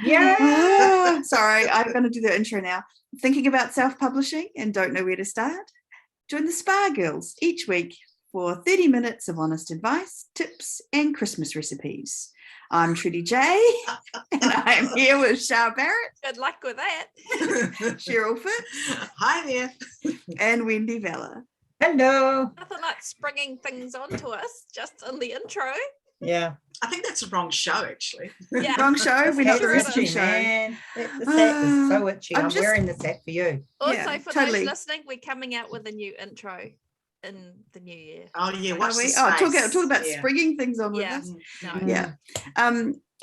Yeah. Sorry, I'm going to do the intro now. Thinking about self-publishing and don't know where to start? Join the SPAGirls each week for 30 minutes of honest advice, tips, and Christmas recipes. I'm Trudy J, and I'm here with Shah Barrett. Good luck with that. Cheryl Fitz. Hi there. And Wendy Vella. Hello. Nothing like springing things onto us just in the intro. Yeah. I think that's the wrong show, actually. Yeah. Wrong show. We're not the Sure rescue is. show. Man. The sack is so itchy. I'm just- wearing the sack for you. Also, Yeah, for totally. those listening, we're coming out with a new intro in the new year. Oh, yeah. Are Watch we? the Talk about space. springing things on with Yeah. us. No. Yeah.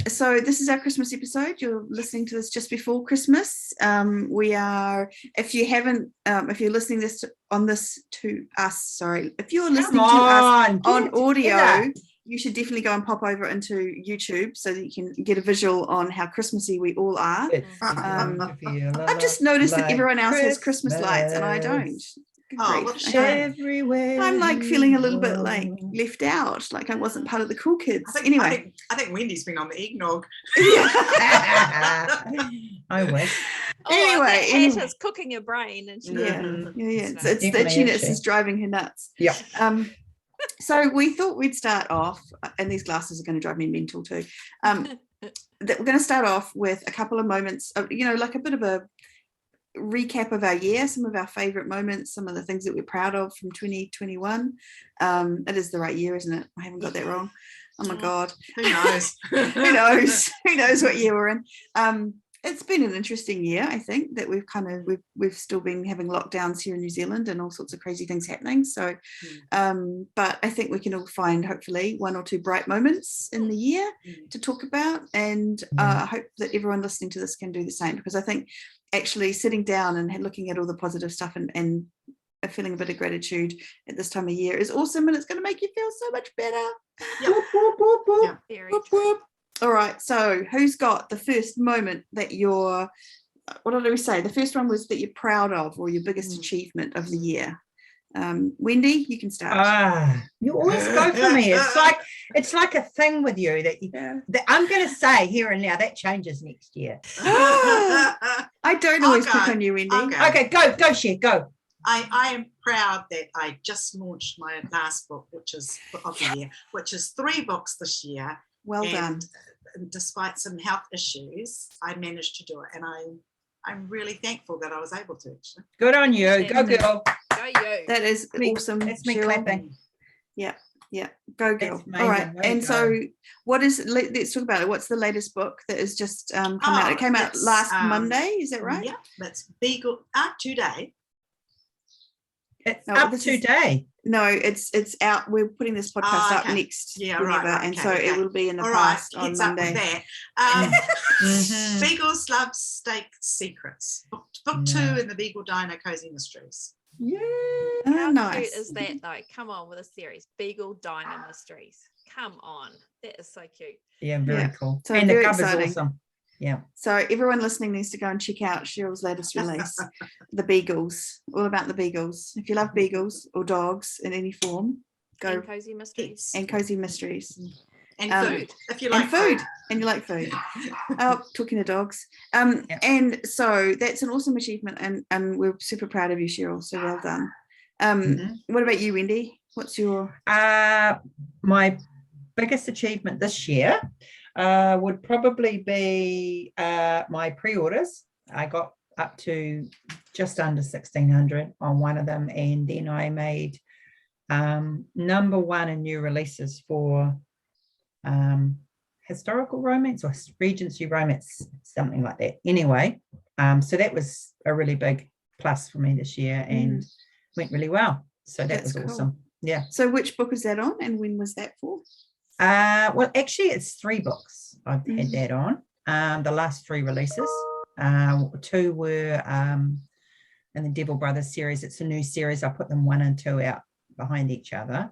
So this is our Christmas episode. You're listening to this just before Christmas. We are, if you're listening if you're listening to us on audio, you should definitely go and pop over into YouTube so that you can get a visual on how Christmassy we all are. I've just noticed that everyone else has Christmas lights and I don't. Oh, Great. what's Okay. everywhere. I'm like feeling a little bit like left out, like I wasn't part of the cool kids. Anyway, I think Wendy's been on the eggnog. I wish. Anyway, Anyway. Hat is cooking her brain, and she yeah. It's the Definitely itchiness itchy. is driving her nuts. Yeah. So we thought we'd start off, and these glasses are going to drive me mental too. That we're going to start off with a couple of moments of, like a bit of a recap of our year, some of our favorite moments, some of the things that we're proud of from 2021. It is the right year, isn't it? I haven't got that wrong. Oh my God. Who knows? Who knows? Who knows what year we're in? It's been an interesting year, I think, that we've still been having lockdowns here in New Zealand and all sorts of crazy things happening. So, but I think we can all find hopefully one or two bright moments in the year to talk about, and I hope that everyone listening to this can do the same, because I think actually sitting down and looking at all the positive stuff and feeling a bit of gratitude at this time of year is awesome, and it's going to make you feel so much better. Yeah. very Whoop, true. whoop. All right, so who's got the first moment that you're, what did we say? The first one was that you're proud of, or your biggest achievement of the year. Wendy, you can start. You always go for me. It's like a thing with you that I'm going to say here and now that changes next year. I don't always Okay. pick on you, Wendy. Okay, go, Cher, go. I am proud that I just launched my last book, which is of the year, which is 3 books this year. Well done. And despite some health issues, I managed to do it, and I'm really thankful that I was able to. Actually, Good on you. Go, girl. Go you. That is awesome. That's me Cheryl. clapping. Yeah, go girl. That's amazing. All right, Way to and go. so let's talk about it. What's the latest book that has just come out? It came out it's, last Monday, is that right? Yeah, that's Beagle today. It's No, up this is- today. No, it's out. We're putting this podcast up Okay. next, Yeah, whenever, right, and okay, so okay. it will be in the All right, past on heads up with Monday. that. Mhm. Beagles Love Steak Secrets, book 2 in the Beagle Diner Cozy Mysteries. Yeah. Oh, How nice. cute is that, though? Come on with a series. Beagle Diner Mysteries. Come on. That is so cute. Yeah, very Yeah. cool. So And the very cover's exciting. awesome. Yeah. So everyone listening needs to go and check out Cheryl's latest release, The Beagles, all about the Beagles. If you love beagles or dogs in any form, go And Cozy Mysteries. and Cozy Mysteries. And food. if you like And food. And you like food. Oh, talking to dogs. Yeah. And so that's an awesome achievement, and we're super proud of you, Cheryl. So well done. What about you, Wendy? What's your My biggest achievement this year would probably be my pre-orders. I got up to just under 1,600 on one of them, and then I made number 1 in new releases for historical romance or Regency romance, something like that. Anyway, so that was a really big plus for me this year, and went really well. So that That's was cool. awesome. Yeah. So which book is that on, and when was that for? Well, actually, it's 3 books I've had that on. The last 3 releases. 2 were in the Devil Brothers series. It's a new series. I put them 1 and 2 out behind each other.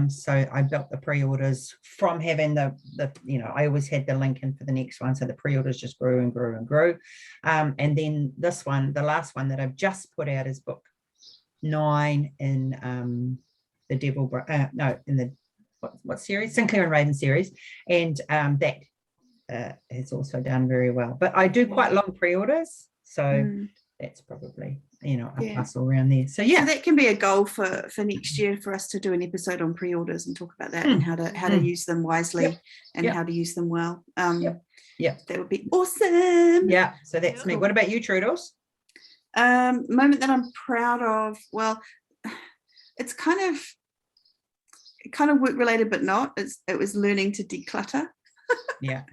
So I built the pre-orders from having the I always had the link in for the next one. So the pre-orders just grew and grew and grew. And then this one, the last one that I've just put out, is book 9 in the Devil, in the what series? Sinclair and Raven series. And that has also done very well. But I do quite long pre-orders, so that's probably, you know, a plus all around there. So So that can be a goal for next year, for us to do an episode on pre-orders and talk about that and how to use them wisely and how to use them well. That would be awesome. Yeah, so that's me. What about you, Trudels? Moment that I'm proud of. Well, it's kind of work related, but not. It was learning to declutter. Yeah.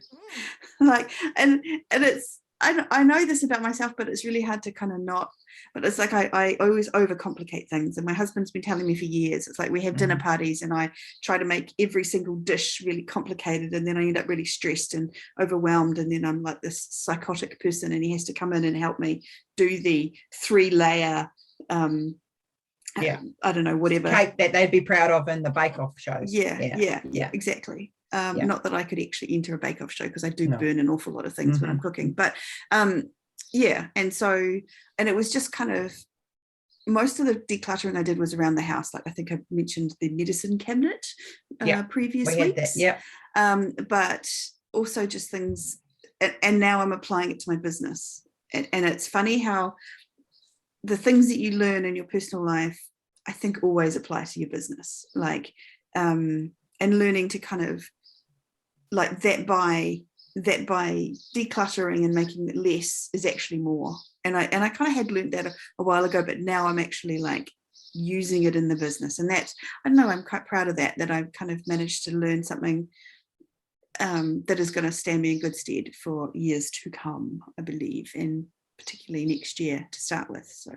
Like, and it's, I know this about myself, but it's really hard to kind of not, but it's like I always overcomplicate things. And my husband's been telling me for years, it's like we have dinner parties and I try to make every single dish really complicated, and then I end up really stressed and overwhelmed, and then I'm like this psychotic person, and he has to come in and help me do the 3-layer I don't know, whatever cake that they'd be proud of in the bake-off shows. Yeah, exactly. Not that I could actually enter a bake-off show, because I do burn an awful lot of things when I'm cooking, but and so, and it was just kind of, most of the decluttering I did was around the house. Like I think I mentioned the medicine cabinet previous weeks. But also just things, and now I'm applying it to my business. And it's funny how the things that you learn in your personal life, I think, always apply to your business. Like, and learning to kind of like that by decluttering and making it less is actually more. And I kind of had learned that a while ago, but now I'm actually like using it in the business. And that's, I don't know, I'm quite proud of that I've kind of managed to learn something that is going to stand me in good stead for years to come, I believe, and particularly next year to start with. So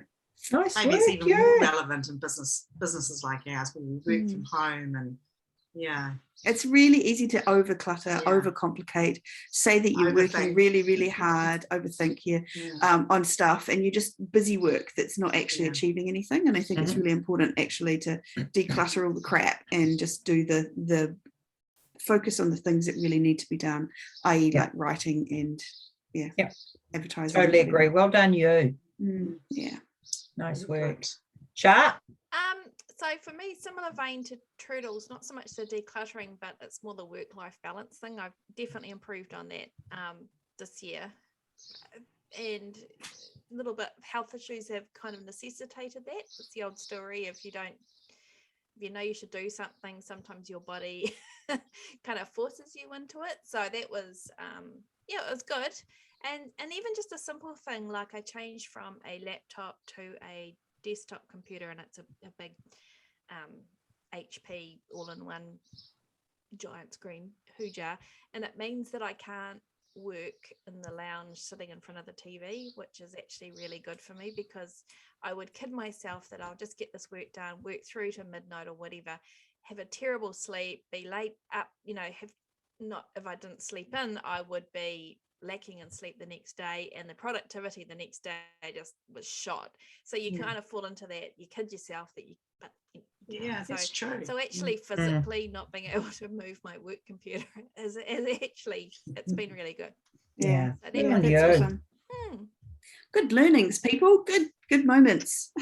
nice. Maybe it's even more relevant in businesses like ours, where we work from home, and it's really easy to overclutter, overcomplicate, say that you're working really, really hard, overthink on stuff, and you're just busy work that's not actually achieving anything. And I think it's really important actually to declutter all the crap and just do the focus on the things that really need to be done, i.e. like writing and advertising. Totally agree. Well done, you. Nice work. Chart. So for me, similar vein to Trudels, not so much the decluttering, but it's more the work-life balance thing. I've definitely improved on that this year, and a little bit of health issues have kind of necessitated that. It's the old story, if you know you should do something, sometimes your body kind of forces you into it. So that was it was good. And even just a simple thing, like I changed from a laptop to a desktop computer, and it's a big HP all-in-one giant screen hooja, and it means that I can't work in the lounge sitting in front of the TV, which is actually really good for me, because I would kid myself that I'll just get this work done, work through to midnight or whatever, have a terrible sleep, be late up, if I didn't sleep in, I would be lacking in sleep the next day, and the productivity the next day just was shot. So you kind of fall into that, you kid yourself that that's true. So actually physically not being able to move my work computer is actually, it's been really good. So that's awesome. Good learnings, people. Good moments.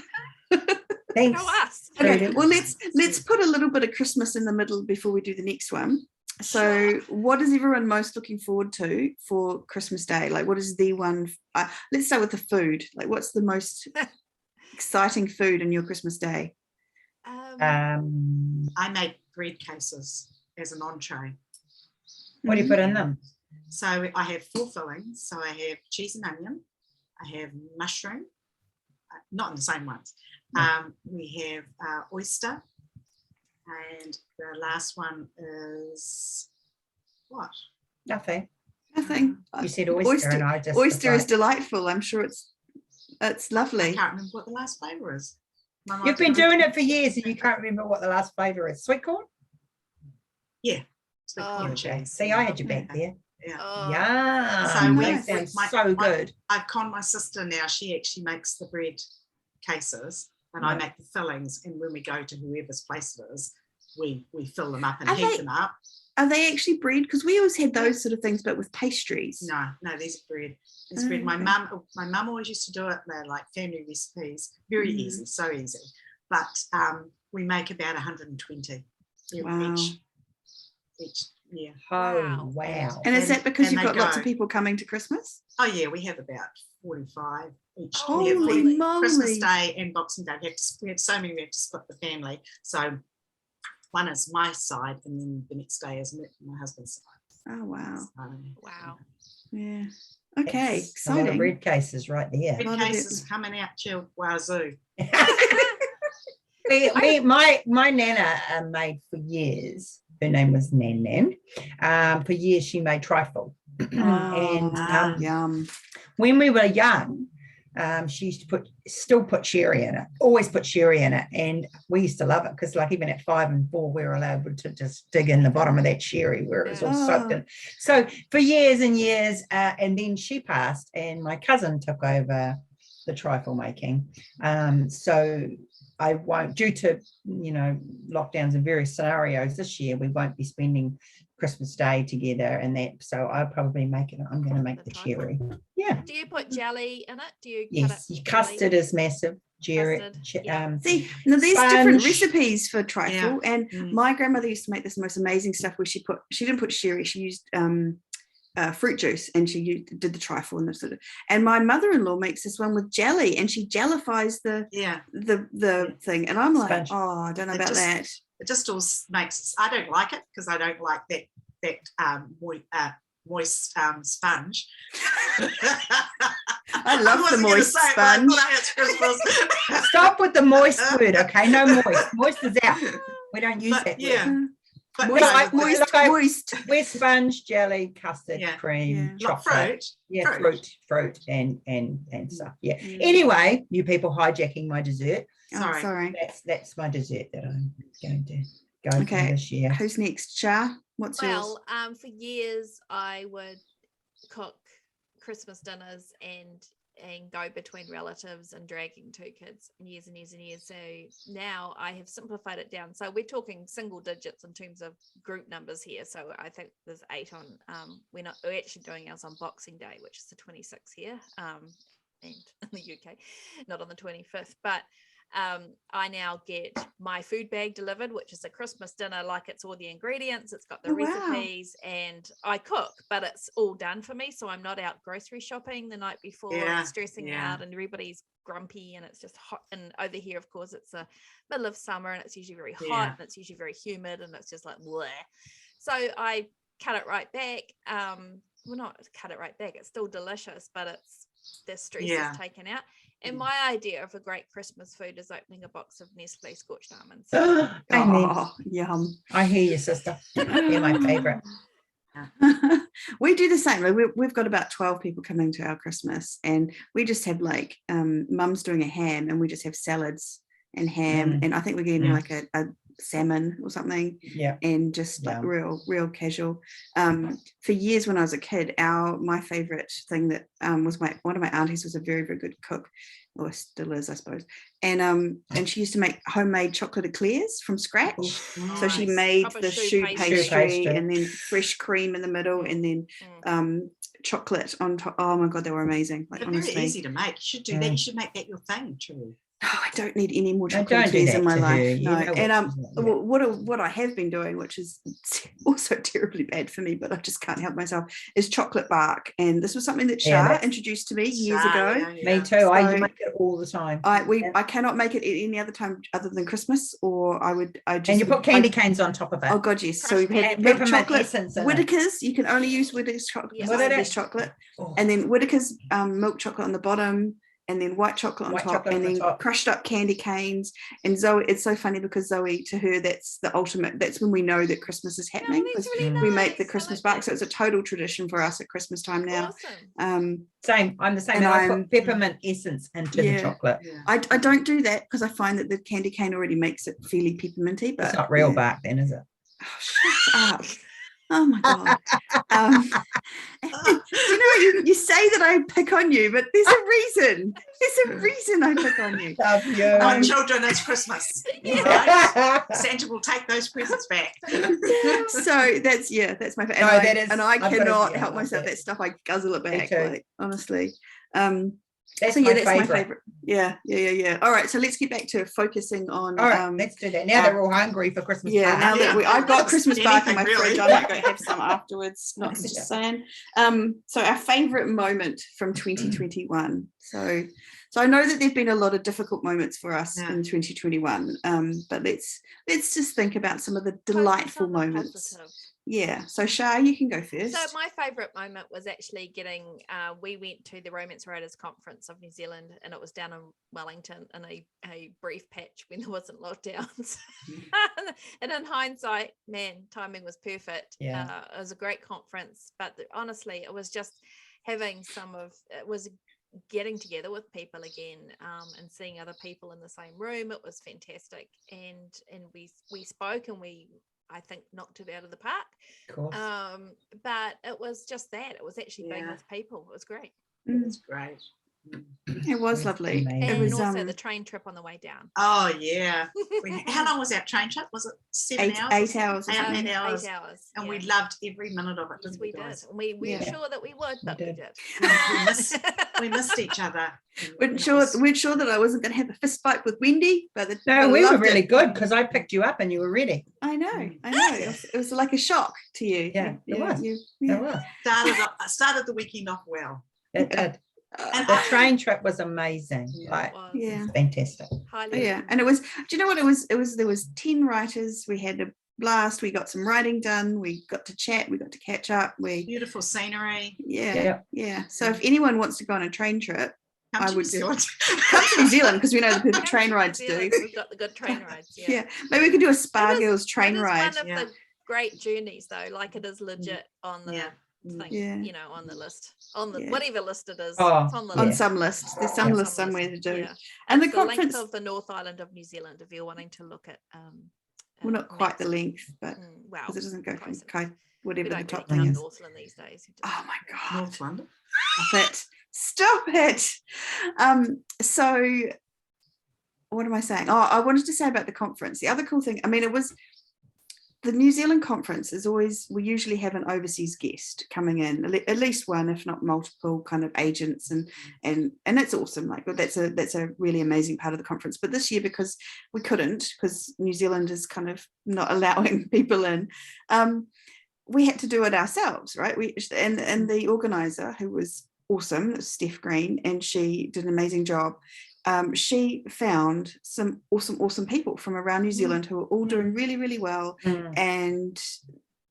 Thanks. Go us. Okay, well, let's put a little bit of Christmas in the middle before we do the next one. So what is everyone most looking forward to for Christmas Day? Like, what is the one? Let's start with the food. Like, what's the most exciting food in your Christmas Day? I make bread cases as an entree. What do you put in them? So I have 4 fillings. So I have cheese and onion. I have mushroom, not in the same ones. We have oyster. And the last one is what? Nothing. You said oyster and I just... Oyster is delightful. I'm sure it's lovely. I can't remember what the last flavour is. You've been doing it for years and you can't remember what the last flavour is. Sweet corn? Yeah. Sweet corn cheese. See, I had you back there. Yeah. So that sounds so good. I've conned my sister now. She actually makes the bread cases, and I make the fillings. And when we go to whoever's place it is, we fill them up and heat them up. Are they actually bread? Because we always had those sort of things, but with pastries. No, these are bread. It's bread. My mum always used to do it. They're like family recipes. Very easy, so easy. But we make about 120 each Yeah. Oh, Wow. wow. And is that because and you've they got lots of go. people coming to Christmas? Oh yeah, we have about 45 each. Holy We have Holy Christmas moly. Day and Boxing Day. We have so many. We have to split the family. So one is my side, and then the next day is my husband's side. Oh, wow. So, Wow. Yeah. Okay. It's a lot of Exciting. red cases right there. red lot of cases it. coming out, chill, wazoo. My nana made for years. Her name was Nan Nan. For years, she made trifle. And Oh, yum. when we were young, she used to still put sherry in it, always put sherry in it. And we used to love it because, like, even at 5 and 4, we were allowed to just dig in the bottom of that sherry where it was all soaked in. So for years and years, and then she passed, and my cousin took over the trifle making. So I won't, due to, lockdowns and various scenarios this year, we won't be spending Christmas Day together and that. So I'll probably make it. I'm going to make the cherry. Yeah. Do you put jelly in it? Do you Yes. cut it? Custard is massive. Jerry. Custard, yeah. See, now there's different sponge. recipes for trifle, and Mm. my grandmother used to make this most amazing stuff where she didn't put sherry, she used fruit juice, and she did the trifle and the and my mother-in-law makes this one with jelly, and she jellifies the thing, and I'm like, Sponge. oh, I don't know It about just- that. It just all makes. I don't like it because I don't like that moist sponge. I love the wasn't gonna moist say it, but I sponge. thought it's Christmas. Stop with the moist word, okay? No moist. Moist is out. We don't use But, that yeah. word. But Moist, no, Moist. moist, Look, moist. We're sponge, jelly, custard, Yeah. cream, Yeah. like chocolate. fruit. Yeah, fruit and stuff. Yeah. Mm. Anyway, you people hijacking my dessert. Oh, Sorry. sorry. That's my dessert that I'm going to go Okay. for this year. Who's next? Shah, what's yours? Well, for years I would cook Christmas dinners and go between relatives and dragging 2 kids years and years and years. So now I have simplified it down. So we're talking single digits in terms of group numbers here. So I think there's 8 on. We're actually doing ours on Boxing Day, which is the 26th here, and in the UK, not on the 25th. But I now get my food bag delivered, which is a Christmas dinner, like it's all the ingredients, it's got the Oh, wow. recipes, and I cook, but it's all done for me. So I'm not out grocery shopping the night before, stressing out, and everybody's grumpy, and it's just hot. And over here, of course, it's the middle of summer, and it's usually very hot, and it's usually very humid, and it's just like bleh. So I cut it right back. Well, not cut it right back. It's still delicious, but the stress is taken out. And my idea of a great Christmas food is opening a box of Nestle scorched almonds. Amen. Oh, yum. I hear you, sister. They're my favorite. We do the same. We've got about 12 people coming to our Christmas, and we just have like mum's doing a ham, and we just have salads and ham, and I think we're getting like a salmon or something, and just like real casual. For years when I was a kid, my favorite thing that was one of my aunties was a very, very good cook, or still is, I suppose, and she used to make homemade chocolate eclairs from scratch. Nice. So she made Proper the choux choux pastry. pastry, and then fresh cream in the middle, and then chocolate on top. Oh my god, they were amazing. Like, They're honestly, very easy to make. You should do that. You should make that your thing, truly. Oh, I don't need any more No, chocolate don't do eclairs that in my to her. life. You No, know and what she's like, what I have been doing, which is also terribly bad for me, but I just can't help myself, is chocolate bark. And this was something that Shah introduced to me years ago. Me too. I make it all the time. I cannot make it any other time other than Christmas, or and you put candy canes on top of it. Oh god, yes. So we've had peppermint chocolate essence in Whittaker's. You can only use Whittaker's chocolate. Yeah. It's the best chocolate. And then Whittaker's milk chocolate on the bottom, and then white chocolate on top, and then crushed up candy canes. And Zoe, it's so funny because Zoe, to her, that's the ultimate. That's when we know that Christmas is happening. That's really we make the nice. Christmas bark, so it's a total tradition for us at Christmas time now. Awesome. Same. I'm the same. And I put peppermint essence into the chocolate. Yeah. I don't do that because I find that the candy cane already makes it fairly pepperminty. But It's not real bark then, is it? Oh, shut up. Oh my god. You know, you say that I pick on you, but there's a reason. There's a reason I pick on you. Love you. My children, it's Christmas. Right? Santa will take those presents back. So that's my favorite. No, that is, and I I've got cannot to help myself. that. That stuff, I guzzle it back. too. Like, honestly. That's So yeah, my that's favorite. my favorite. Yeah. All right, so let's get back to focusing on. All right, let's do that. Now they're all hungry for Christmas. Yeah, pie. now that I've got Christmas bark in my Anything, fridge, really. I might go have some afterwards. Not just Yeah. saying. So our favourite moment from 2021. So I know that there've been a lot of difficult moments for us Yeah. in 2021. But let's just think about some of the Focus delightful on the moments. positive. Yeah. So Shah, you can go first. So my favourite moment was actually getting, we went to the Romance Writers Conference of New Zealand, and it was down in Wellington in a brief patch when there wasn't lockdowns. And in hindsight, man, timing was perfect. Yeah. It was a great conference, but honestly, it was just having it was getting together with people again, and seeing other people in the same room. It was fantastic, and we spoke, and I think knocked it out of the park. Of course. But it was just that. It was actually being Yeah. with people. It was great. It's great. It was lovely. amazing. It And was also the train trip on the way down. Oh yeah. How long was our train trip? Was it 7 hours? 8 hours. or Eight something. 8 hours. 8 hours. And yeah. we loved every minute of it, Yes, didn't we we, did. guys? And we weren't Yeah. sure that we would, but we did. did. We missed each other. Weren't sure that I wasn't going to have a fist fight with Wendy, but No, we were loved really it. good because I picked you up and you were ready. I know. It was like a shock to you. Yeah, it was. yeah. It was. Started the weekend off well. It did. And The train trip was amazing. Yeah. Like, Was Yeah. fantastic. highly Yeah, and it was. Do you know what it was? There was 10 writers. We had a blast. We got some writing done. We got to chat. We got to catch up. beautiful scenery. Yeah. So if anyone wants to go on a train trip, Come I to New would- Zealand. come to New Zealand because we know the perfect Come train to rides New to do. Zealand, We've got the good train rides. Yeah. Yeah, maybe we could do a It is- SPAGirls train it is ride. one of Yeah. the great journeys though. Like it is legit on the Yeah. thing, Yeah. you know, on the list, on the Yeah. whatever list it is. Oh, it's on the On list. some lists, there's some Yeah. list somewhere to do. Yeah. And the It's the length conference, of the North Island of New Zealand if you're wanting to look at well, not quite the maps. length, but Wow, because it doesn't go from closer. Kai, We whatever the don't top really thing count is. Northland these days. Oh my god! North London. Stop it! Stop it! So what am I saying? Oh, I wanted to say about the conference. The other cool thing, I mean, it was the New Zealand conference is always, we usually have an overseas guest coming in, at least one, if not multiple kind of agents, and it's awesome. Like that's a really amazing part of the conference. But this year, because we couldn't, because New Zealand is kind of not allowing people in, we had to do it ourselves, right? And the organizer, who was awesome, Steph Green, and she did an amazing job. She found some awesome people from around New Zealand who were all doing really, really well, and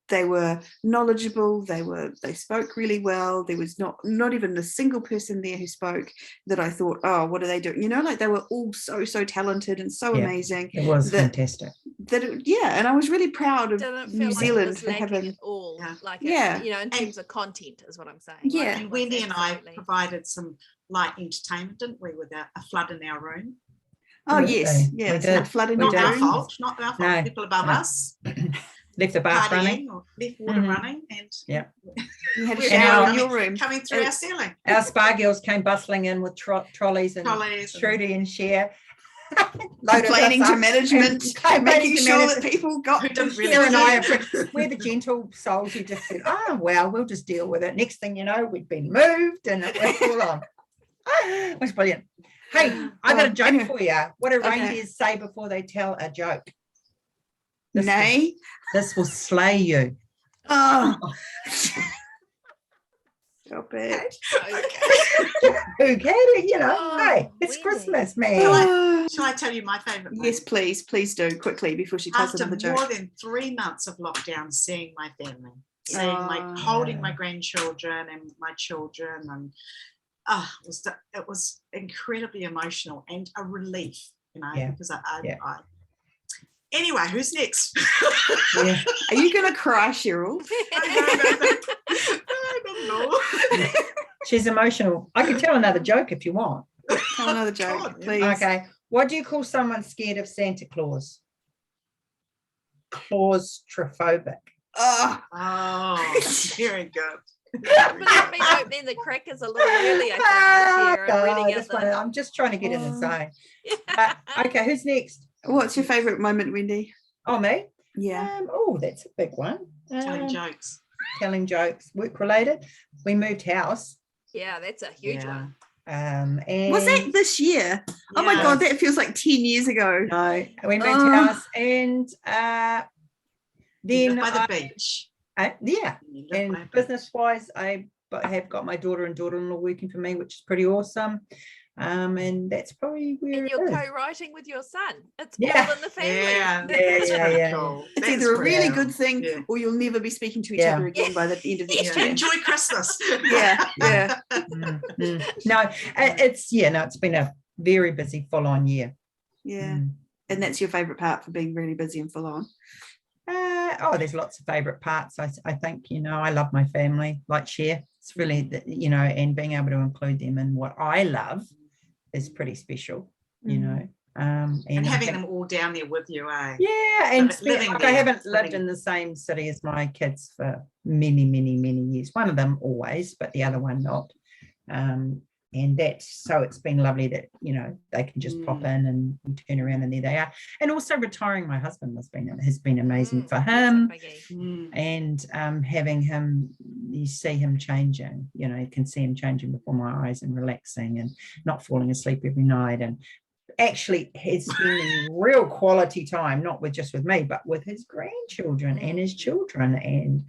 they were knowledgeable. They spoke really well. There was not even a single person there who spoke that I thought, oh, what are they doing? You know, like they were all so talented and so amazing. It was fantastic. And I was really proud of Didn't feel New like Zealand it was for lacking having. at all. Yeah. Like Yeah. you know, in terms of content is what I'm saying. Yeah. Like, it And was Wendy and I absolutely- provided some light entertainment, didn't we, with a flood in our room? Oh Absolutely. yes, We yeah, it's did. not flooding We your Not did. our room. fault, not our fault. No, People above no. us Left the bath running. partying or left water Mhm. running and Yeah. You had a We're shower in now your room. coming through It- our ceiling. Our SPAGirls came bustling in with trolleys and Trolleys and- Trudy and Cher. Loaded Complaining us to up management, and complaining making to sure that management. people got Who didn't really Cher and I do are we're the gentle souls who just said, oh well, we'll just deal with it. Next thing you know, we'd been moved and it was all on. It was brilliant. Hey, I got a joke anyway. for you. What do Okay. reindeers say before they tell a joke? This will- nay. This will slay you. Oh. Stop it. Who cares? You know, Oh, hey, it's Wendy. Christmas, man. Oh. Shall I tell you my favourite? Yes, please do quickly before she tells After another more joke. than 3 months of lockdown, seeing my family, Oh. holding my grandchildren and my children, and it was incredibly emotional and a relief, you know, Yeah. because I anyway, who's next? Yeah. Are you going to cry, Cheryl? No. She's emotional. I can tell another joke if you want. Tell another joke, God, yeah. please. Okay. What do you call someone scared of Santa Claus? Claustrophobic. Oh. Oh, very good. But I've been opening the crackers a little early, I think, this year, and God, reading that's out funny. I'm just trying to get in the Oh. zone. the. Okay, who's next? What's your favourite moment, Wendy? Oh, me? Yeah. Oh, that's a big one. Telling jokes. Telling jokes, work related. We moved house. Yeah, that's a huge Yeah. one. And Was that this year? Oh my Yeah. God, that feels like 10 years ago. no, I went back to Oh. house, and You then live by the beach. yeah, You live by a and beach. business-wise, I have got my daughter and daughter-in-law working for me, which is pretty awesome. And that's probably where And it you're is. co-writing with your son. It's Yeah. all in the family. Yeah, Yeah, that's yeah, pretty yeah. cool. It's That's either a pretty really cool. good thing Yeah. or you'll never be speaking to each Yeah. other again by the end of next Yeah. year. Enjoy Christmas. Yeah, yeah. No, it's been a very busy, full-on year. Yeah. And that's your favorite part for being really busy and full on. There's lots of favorite parts. I think, I love my family, like Cher. It's really, and being able to include them in what I love is pretty special, and having them all down there with you, eh? Yeah, and living I there, haven't lived living- in the same city as my kids for many, many, many years. One of them always, but the other one not. And so it's been lovely that they can just pop in and turn around and there they are. And also retiring my husband has been amazing for him. And having him, you see him changing, you can see him changing before my eyes and relaxing and not falling asleep every night, and actually he's spending real quality time, not just with me, but with his grandchildren and his children and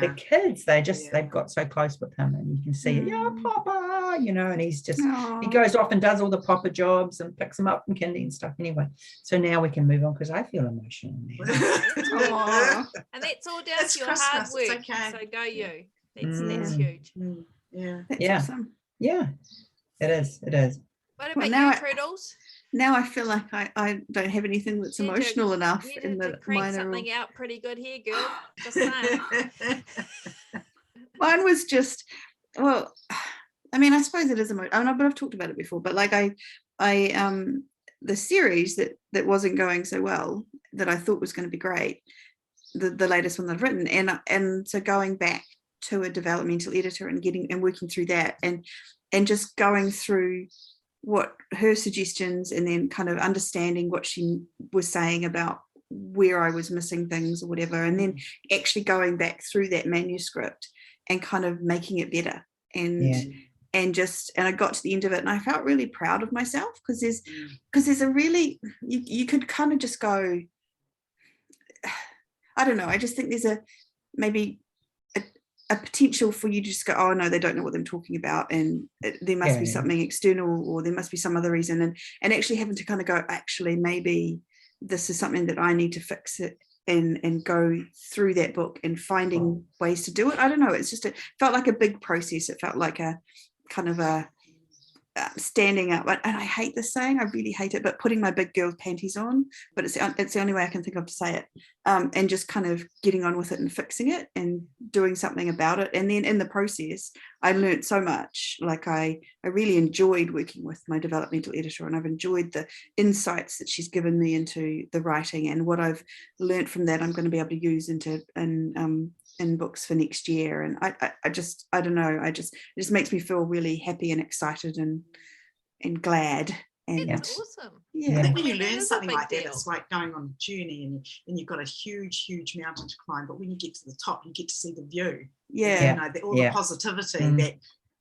the kids. They've got so close with him, and you can see yeah, Papa, and he's just he goes off and does all the Papa jobs and picks them up from kindy and stuff anyway. So now we can move on, because I feel emotional now. And that's all down It's to your Christmas, hard it's work. okay. So go you. That's huge. Yeah. That's awesome. Yeah, it is. What Well, about now you, Treadles? Now I feel like I don't have anything that's emotional enough. You in need to the crank minor something out pretty good here, girl. Just saying. Mine was just, well, I mean, I suppose it is emotional. But I've talked about it before. But like the series that wasn't going so well, that I thought was going to be great, the latest one that I've written, and so going back to a developmental editor and working through that and just going through what her suggestions, and then kind of understanding what she was saying about where I was missing things or whatever, and then actually going back through that manuscript and kind of making it better, and I got to the end of it and I felt really proud of myself, because there's a really, you could kind of just go, I don't know, I just think there's maybe a potential for you to just go, oh no, they don't know what they're talking about, and there must be something external, or there must be some other reason, and actually having to kind of go, actually maybe this is something that I need to fix it, and go through that book and finding ways to do it. I don't know, it's just it felt like a big process. It felt like a kind of a standing up, and I hate this saying, I really hate it, but putting my big girl panties on, but it's the only way I can think of to say it, and just kind of getting on with it and fixing it and doing something about it. And then in the process I learned so much. Like I really enjoyed working with my developmental editor, and I've enjoyed the insights that she's given me into the writing, and what I've learned from that I'm going to be able to use in books for next year. And I don't know, it just makes me feel really happy and excited and glad. And it's awesome. Yeah. I think when I you mean, it learn is a something big like that, deal. it's like going on a journey, and you've got a huge mountain to climb, but when you get to the top you get to see the view. All the positivity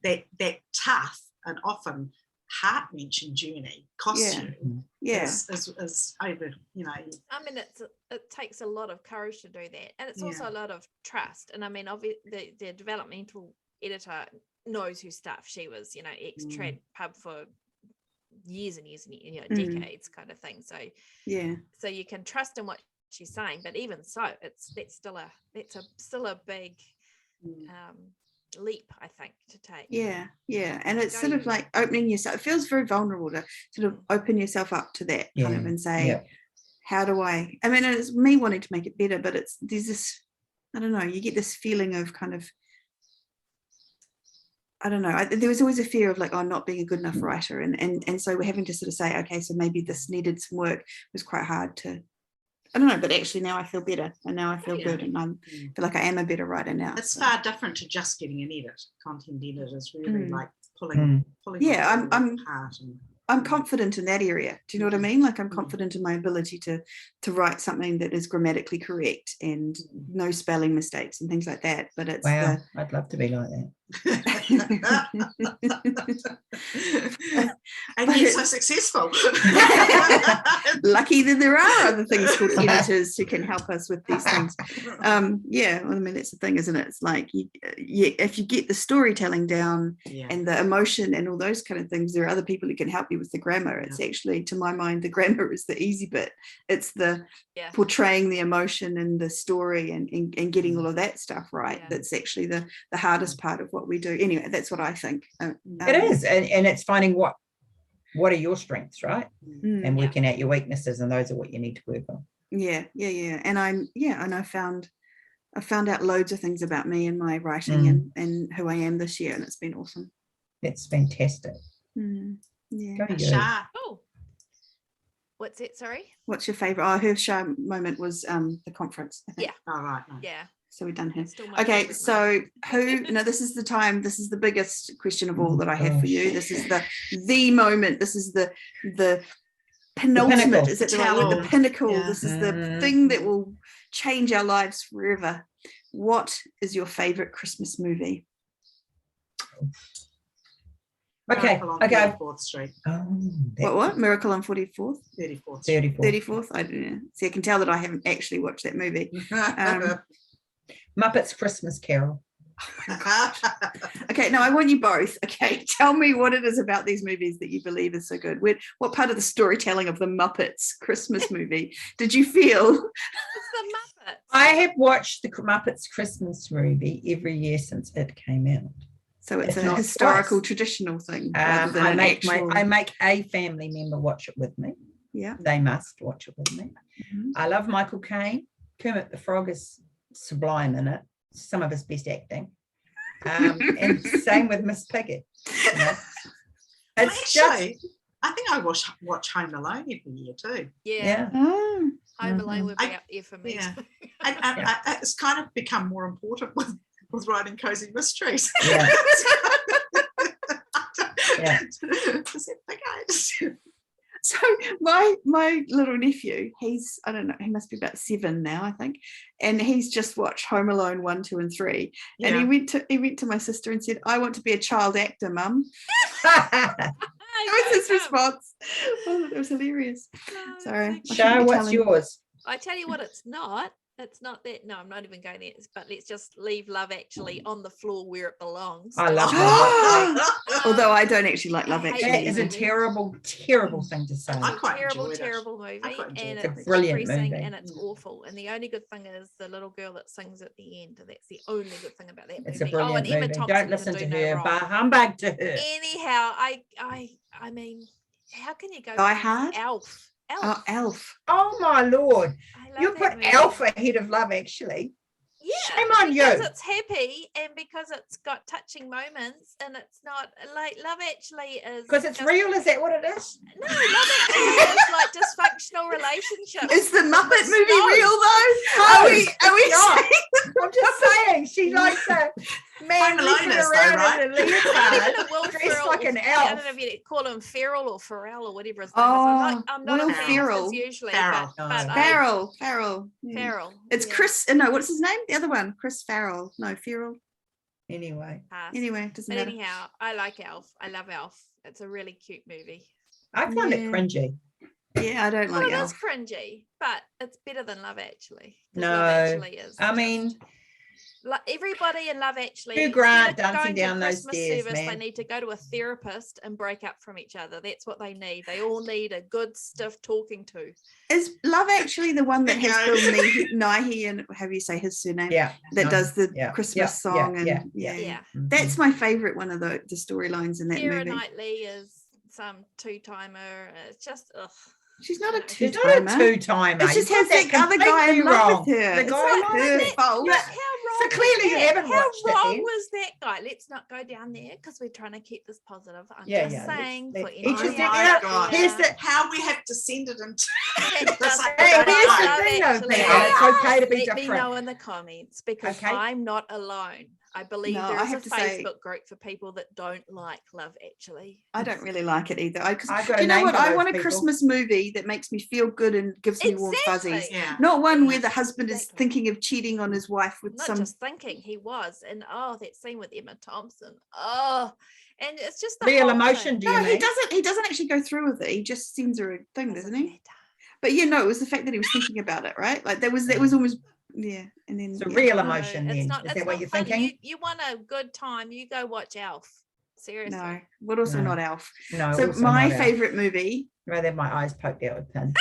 that tough and often heart-wrenching journey costs you is over, I mean, it takes a lot of courage to do that, and it's also a lot of trust. And I mean, obviously the developmental editor knows her stuff. She was ex-trad pub for years and years and decades kind of thing. So so you can trust in what she's saying, but even so, that's still a big leap, I think, to take. And it's sort of like opening yourself. It feels very vulnerable to sort of open yourself up to that kind of, and say, how do I mean, it's me wanting to make it better, but there's this, I don't know, you get this feeling of kind of, I don't know, there was always a fear of like, not being a good enough writer, and so we're having to sort of say, okay, so maybe this needed some work. It was quite hard to, I don't know, but actually now I feel better, and now I feel good, and I feel like I am a better writer now. It's far different to just getting an edit. Content edit is really like pulling I'm confident in that area. Do you know what I mean? Like I'm confident in my ability to write something that is grammatically correct and no spelling mistakes and things like that. But it's I'd love to be like that. And you're so successful. Lucky that there are other things called editors who can help us with these things. Yeah, well, I mean, that's the thing, isn't it? It's like if you get the storytelling down and the emotion and all those kind of things, there are other people who can help you with the grammar. It's actually, to my mind, the grammar is the easy bit. It's the portraying the emotion and the story and getting all of that stuff right. That's actually the hardest part of what we do. Anyway, that's what I think. It is, and it's finding what are your strengths, right? And working out your weaknesses, and those are what you need to work on. And I found out loads of things about me and my writing and who I am this year, and it's been awesome. It's fantastic. Shah. Oh, what's it? Sorry. What's your favorite? Her Shah moment was the conference, I think. Oh, right. No. Yeah. So we're done here. Okay, so who? No, this is the time. This is the biggest question of all that I have for you. This is the moment. This is the penultimate. Is it the right word? The pinnacle. Yeah. This is the thing that will change our lives forever. What is your favorite Christmas movie? Okay. 34th Street. What? Miracle on 44th? 34th. I don't know. See, I can tell that I haven't actually watched that movie. Muppets Christmas Carol. Okay, now I want you both. Okay, tell me what it is about these movies that you believe is so good. What part of the storytelling of the Muppets Christmas movie did you feel? It's the Muppets. I have watched the Muppets Christmas movie every year since it came out. So it's a historical, traditional thing. I make a family member watch it with me. Yeah, they must watch it with me. I love Michael Caine. Kermit the Frog is sublime in it. Some of his best acting. And same with Miss Piggy. You know? Actually, I think I watch Home Alone every year too. Yeah. Home Alone would be up there for me. Yeah. And it's kind of become more important with writing cozy mysteries. Yeah. So my little nephew, he's, I don't know, he must be about 7 now, I think, and he's just watched Home Alone 1, 2, and 3, and he went to my sister and said, "I want to be a child actor, Mum." That was his response. Oh, it was hilarious. Sorry. Shah, what's yours? I tell you what, it's not. It's not that. No, I'm not even going there. But let's just leave Love Actually on the floor where it belongs. I love Love. Although I don't actually like Love Actually. That is a terrible, terrible thing to say. I quite terrible movie, and it's brilliant depressing, movie, and it's awful. And the only good thing is the little girl that sings at the end. That's the only good thing about that movie. It's a brilliant Emma movie. Thompson Don't listen to her. No Bah humbug to her. Anyhow, I mean, how can you go? Die Hard? Elf. Oh, Elf. Oh my Lord. You put movie. Elf ahead of Love Actually. Yeah, shame on you. because it's happy and because it's got touching moments, and it's not like Love Actually is because it's real. Is that what it is? No, Love Actually is like dysfunctional relationships. Is the Muppet movie real though? No, are we not. I'm just saying she likes a man looking around in a leotard, dressed like an elf. I don't know if you call him Feral or Pharrell or whatever his name is. I'm not Will a fan Ferrell. usually, Farrell. but Farrell. Farrell. It's Chris. No, what's his name? The other one, Chris Farrell. No, Ferrell. Anyway, it doesn't matter. Anyhow, I like Elf. I love Elf. It's a really cute movie. I find it cringy. Yeah, I don't like it. Elf. It's cringy, but it's better than Love Actually. No, Love Actually is. I mean, everybody in Love Actually. Hugh Grant dancing down those stairs, man. They need to go to a therapist and break up from each other. That's what they need. They all need a good stiff talking to. Is Love Actually the one that has Bill Nighy and how do you say his surname? Yeah, that does the Christmas song and that's my favorite one of the storylines in that movie. Keira Knightley is some two-timer. It's just ugh. She's not a two-timer. She's not a two-timer. It's just has that other guy in love with her. The guy not her fault. So clearly you haven't watched it. How wrong was that guy? Let's not go down there because we're trying to keep this positive. I'm just saying for anyone how we have descended into here's the thing though, it's okay to be different. Let me know in the comments because I'm not alone. I believe No, there I is a have to say- Facebook group for people that don't like Love Actually. I don't really like it either. I've got Do a you know name what? for I those want a people. Christmas movie that makes me feel good and gives me warm fuzzies. Exactly. Yeah. Not one where Yes, the husband is exactly. thinking of cheating on his wife with Not some. just thinking, he was. And that scene with Emma Thompson. Oh, and it's just the Real whole emotion, thing. do you No, mean? he doesn't actually go through with it. He just sends her a thing, doesn't he? matter. But yeah, no, it was the fact that he was thinking about it, right? Like that was almost and then It's a yeah. real No, emotion it's then. not, Is it's that what not you're fun. thinking? You want a good time, you go watch Elf. Seriously. No, but also No. not Elf. No. So also my not out. favorite movie. Rather have my eyes poked out with pins.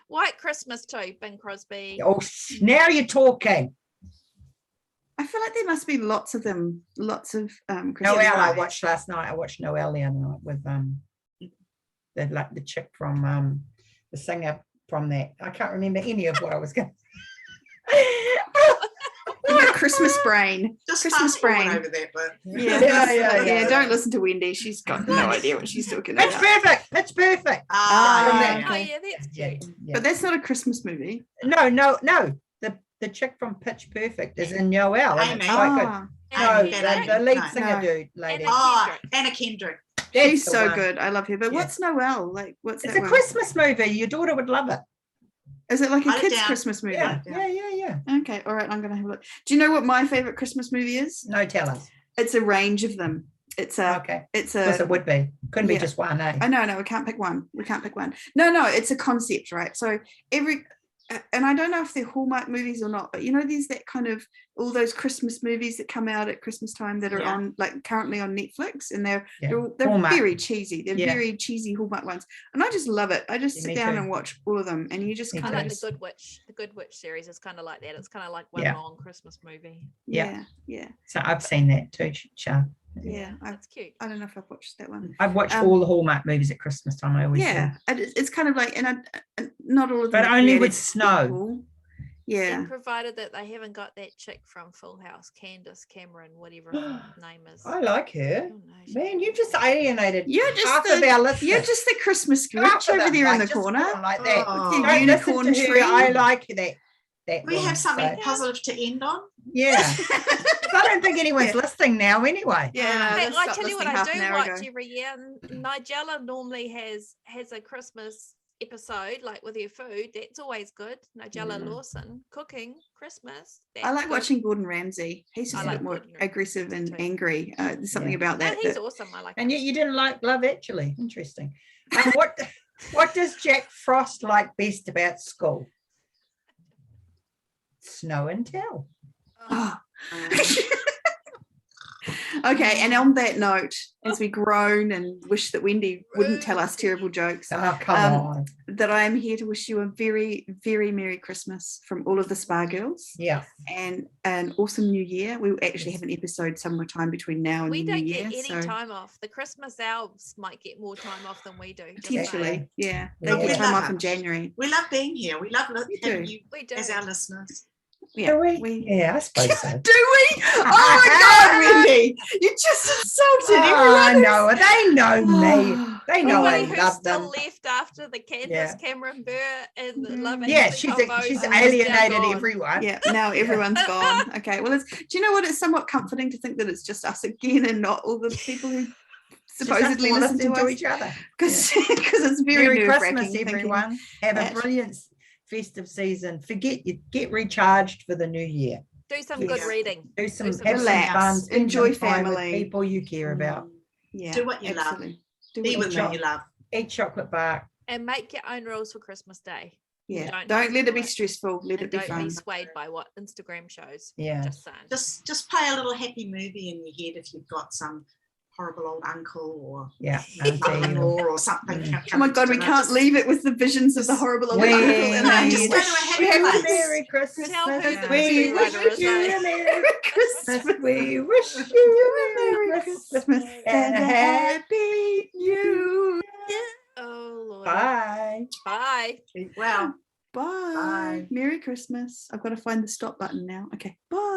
White Christmas too, Bing Crosby. Oh, now you're talking. I feel like there must be lots of them. Lots of Christmas Noel, I movies. watched last night. I watched Noel the other night with the chick from the singer from that. I can't remember any of what I was going. You got Christmas brain. Just Christmas fast forward brain. over that, but Yeah, don't listen to Wendy. She's got no idea what she's talking It's about. perfect. It's perfect. Ah, yeah, Oh okay. yeah, that's Yeah, cute. yeah. But that's not a Christmas movie. No. The chick from Pitch Perfect is in Noel, and it's Amy. quite good. Ah, No, Amy the Kendrick. lead No. singer No. dude, lady. Anna Oh, Kendrick. Anna Kendrick. That's she's the so one. good. I love her. But Yeah. what's Noel? Like, what's It's that a one? Christmas movie. Your daughter would love it. Is it like a Write it kids' down. Christmas movie? Yeah, Yeah. yeah. Okay, all right. I'm gonna have a look. Do you know what my favorite Christmas movie is? No, tell us. It's a range of them. It's a. Okay. It's Of course a. it would be. Couldn't Yeah. be just one, eh? I know, we can't pick one. No, it's a concept, right? So and I don't know if they're Hallmark movies or not, but you know, there's that kind of all those Christmas movies that come out at Christmas time that are Yeah. on like currently on Netflix, and they're Yeah. they're Hallmark. very cheesy. They're Yeah. very cheesy Hallmark ones, and I just love it. I just Yeah, sit me down too. and watch all of them, and you just Me kind I of like too. the Good Witch. The Good Witch series is kind of like that. It's kind of like one Yeah. long Christmas movie. Yeah. yeah. So I've seen that too, Char. That's cute. I don't know if I've watched that one. I've watched Um, all the Hallmark movies at Christmas time. I always do. Yeah, and it's kind of like, and not all of them, But are only with created snow. equal. Yeah, And provided that they haven't got that chick from Full House, Candace Cameron, whatever her name is. I like her. Oh, no, she- Man, you just alienated you're just half of our listeners. you're just the Christmas Half Grinch of over them, there in like, the just corner. put them like that. Oh. Your Don't listen unicorn to her. tree. I like that. We woman, have something so- positive to end on. Yeah. 'Cause I don't think anyone's Yeah. listening now anyway. Yeah, no, Hey, let's I stop tell you what, listening I half an do hour watch ago. every year. Nigella normally has a Christmas episode, like with her food. That's always good. Nigella Mm. Lawson cooking Christmas. I that's like good. watching Gordon Ramsay. He's just I a like bit more Gordon Ramsay aggressive and too. angry. There's something Yeah. about No, that. he's that awesome. I like And him. yet you didn't like Love Actually. Interesting. What does Jack Frost like best about school? Snow and tell. Oh. Um, Okay, and on that note, as we groan and wish that Wendy wouldn't tell us terrible jokes, Oh, come on. that I am here to wish you a very, very Merry Christmas from all of the SPAGirls Yeah. and an awesome New Year. We will actually have an episode somewhere time between now and We the don't New get Year. any So time off. The Christmas elves might get more time off than we do. just potentially, saying. yeah. They Yeah. get time Yeah. off in January. we love being here. We love We having do. you We do. as our listeners. Yeah, Do we? Yeah, I suppose so. Do we? Oh my God, Wendy! You just insulted I everyone. know. They know me. They know I Everybody who's love still them. left after the Candace Yeah. Cameron Burr and the Love Mm. Yeah, Actually combos she's is now alienated gone. everyone. Yeah, now everyone's gone. Okay, well, do you know what? It's somewhat comforting to think that it's just us again and not all the people who Just us supposedly all listen to us. each other. Because it's very Merry nerve-wracking Christmas, thinking everyone. Have that. a brilliant festive season. Get recharged for the new year. Do some good Yeah. reading. Do some, Do some have some relax, fun. Spend enjoy some time with family. people you care about. Yeah, Do what you love. absolutely. Do Be what with you what love. you love. Eat chocolate bar. And make your own rules for Christmas Day. Yeah, Don't don't let it be do it. stressful. Let And it be don't fun. be swayed by what Instagram shows. Yeah. Just saying. Just play a little happy movie in your head if you've got some horrible old uncle or Yeah. auntie or- mother-in-law or something. Mm. Oh my God, we can't leave it with the visions of the horrible old We uncle in our just head. go to a happy We have place. to Merry Christmas. Tell who the We wish screenwriter is, you eh? a Merry Christmas. Christmas. We wish you a Merry Christmas and a happy new year. Oh Lord. Bye. Bye. Well, Bye. Bye. Merry Christmas. I've got to find the stop button now. Okay. Bye.